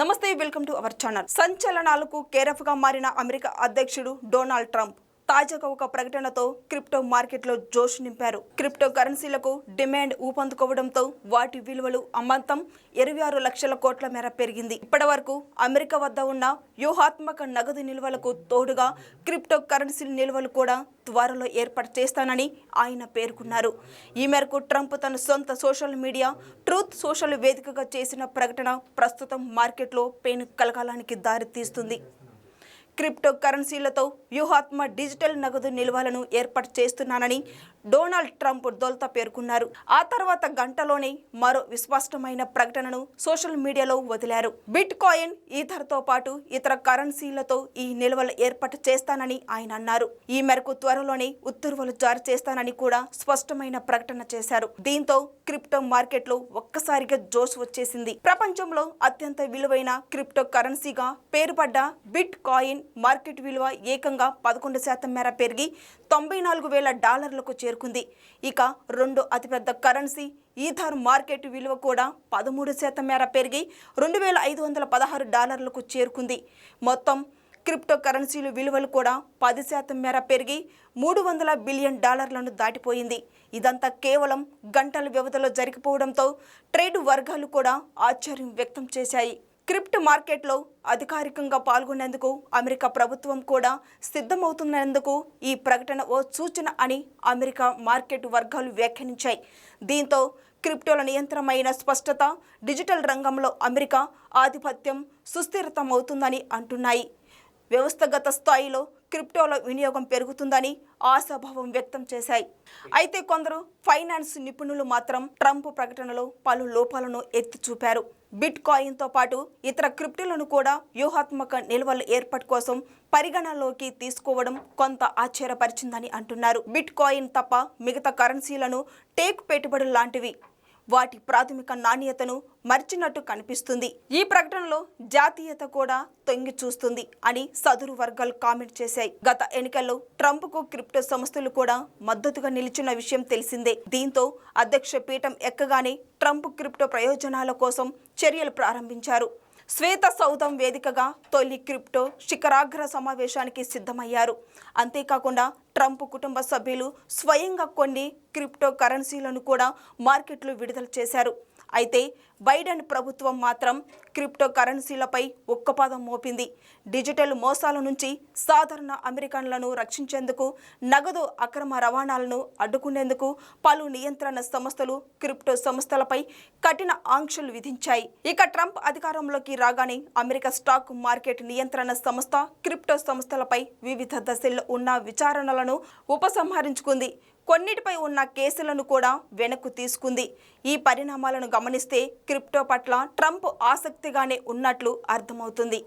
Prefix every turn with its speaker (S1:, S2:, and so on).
S1: నమస్తే, welcome to our channel. సంచలనాలకు కేరఫ్గా మారిన America అధ్యక్షుడు డొనాల్డ్ ట్రంప్ తాజాగా ఒక ప్రకటనతో క్రిప్టో మార్కెట్లో జోష్ నింపారు. క్రిప్టో కరెన్సీలకు డిమాండ్ ఊపందుకోవడంతో వాటి విలువలు అమాంతం 26 లక్షల కోట్ల మేర పెరిగింది. ఇప్పటి వరకు అమెరికా వద్ద ఉన్న వ్యూహాత్మక నగదు నిల్వలకు తోడుగా క్రిప్టో కరెన్సీ నిల్వలు కూడా త్వరలో ఏర్పాటు చేస్తానని ఆయన పేర్కొన్నారు. ఈ మేరకు ట్రంప్ తన సొంత సోషల్ మీడియా ట్రూత్ సోషల్ వేదికగా చేసిన ప్రకటన ప్రస్తుతం మార్కెట్లో పెను కలకాలానికి దారితీస్తుంది. క్రిప్టో కరెన్సీలతో వ్యూహాత్మక డిజిటల్ నగదు నిల్వలను ఏర్పాటు చేస్తున్నానని డొనాల్డ్ ట్రంప్ దొల్తా పేర్కొన్నారు. ఆ తర్వాత గంటలోనే మరో విస్పష్టమైన ప్రకటనను సోషల్ మీడియాలో వదిలారు. బిట్ కాయిన్, ఈథర్తో పాటు ఇతర కరెన్సీలతో ఈ నిల్వలు ఏర్పాటు చేస్తానని ఆయన అన్నారు. ఈ మేరకు త్వరలోనే ఉత్తర్వులు జారీ చేస్తానని కూడా స్పష్టమైన ప్రకటన చేశారు. దీంతో క్రిప్టో మార్కెట్లో ఒక్కసారిగా జోష్ వచ్చేసింది. ప్రపంచంలో అత్యంత విలువైన క్రిప్టో కరెన్సీగా పేరుపడ్డ బిట్ కాయిన్ మార్కెట్ విలువ ఏకంగా 11% మేర పెరిగి $94,000 చేరుకుంది. ఇక రెండో అతిపెద్ద కరెన్సీ ఈథర్ మార్కెట్ విలువ కూడా 13% మేర పెరిగి $2,516 చేరుకుంది. మొత్తం క్రిప్టో కరెన్సీల విలువలు కూడా 10% మేర పెరిగి $300 బిలియన్ దాటిపోయింది. ఇదంతా కేవలం గంటల వ్యవధిలో జరిగిపోవడంతో ట్రేడ్ వర్గాలు కూడా ఆశ్చర్యం వ్యక్తం చేశాయి. క్రిప్టో మార్కెట్లో అధికారికంగా పాల్గొనేందుకు అమెరికా ప్రభుత్వం కూడా సిద్ధమవుతున్నందుకు ఈ ప్రకటన ఓ సూచన అని అమెరికా మార్కెట్ వర్గాలు వ్యాఖ్యానించాయి. దీంతో క్రిప్టోల నియంత్రణమైన స్పష్టత, డిజిటల్ రంగంలో అమెరికా ఆధిపత్యం సుస్థిరతమవుతుందని అంటున్నాయి. వ్యవస్థగత స్థాయిలో క్రిప్టోల వినియోగం పెరుగుతుందని ఆశాభావం వ్యక్తం చేశాయి. అయితే కొందరు ఫైనాన్స్ నిపుణులు మాత్రం ట్రంప్ ప్రకటనలో పలు లోపాలను ఎత్తి చూపారు. బిట్ కాయిన్తో పాటు ఇతర క్రిప్టోలను కూడా వ్యూహాత్మక నిల్వల ఏర్పాటు కోసం పరిగణనలోకి తీసుకోవడం కొంత ఆశ్చర్యపరిచిందని అంటున్నారు. బిట్ కాయిన్ తప్ప మిగతా కరెన్సీలను టేక్ పెట్టుబడులు లాంటివి వాటి ప్రాథమిక నాణ్యతను మర్చినట్టు కనిపిస్తుంది. ఈ ప్రకటనలో జాతీయత కూడా తొంగి చూస్తుంది అని సదరు వర్గాలు కామెంట్ చేశాయి. గత ఎన్నికల్లో ట్రంప్కు క్రిప్టో సంస్థలు కూడా మద్దతుగా నిలిచిన విషయం తెలిసిందే. దీంతో అధ్యక్ష పీఠం ఎక్కగానే ట్రంప్ క్రిప్టో ప్రయోజనాల కోసం చర్యలు ప్రారంభించారు. శ్వేత సౌధం వేదికగా తొలి క్రిప్టో శిఖరాగ్ర సమావేశానికి సిద్ధమయ్యారు. అంతేకాకుండా ట్రంప్ కుటుంబ సభ్యులు స్వయంగా కొన్ని క్రిప్టో కరెన్సీలను కూడా మార్కెట్లో విడుదల చేశారు. అయితే బైడెన్ ప్రభుత్వం మాత్రం క్రిప్టో కరెన్సీలపై ఉక్కుపాదం మోపింది. డిజిటల్ మోసాల నుంచి సాధారణ అమెరికన్లను రక్షించేందుకు, నగదు అక్రమ రవాణాలను అడ్డుకునేందుకు పలు నియంత్రణ సంస్థలు క్రిప్టో సంస్థలపై కఠిన ఆంక్షలు విధించాయి. ఇక ట్రంప్ అధికారంలోకి రాగానే అమెరికా స్టాక్ మార్కెట్ నియంత్రణ సంస్థ క్రిప్టో సంస్థలపై వివిధ దశల్లో ఉన్న విచారణలను ఉపసంహరించుకుంది. కొన్నిటిపై ఉన్న కేసులను కూడా వెనక్కు తీసుకుంది. ఈ పరిణామాలను గమనిస్తే క్రిప్టో పట్ల ట్రంప్ ఆసక్తిగానే ఉన్నట్లు అర్థమవుతుంది.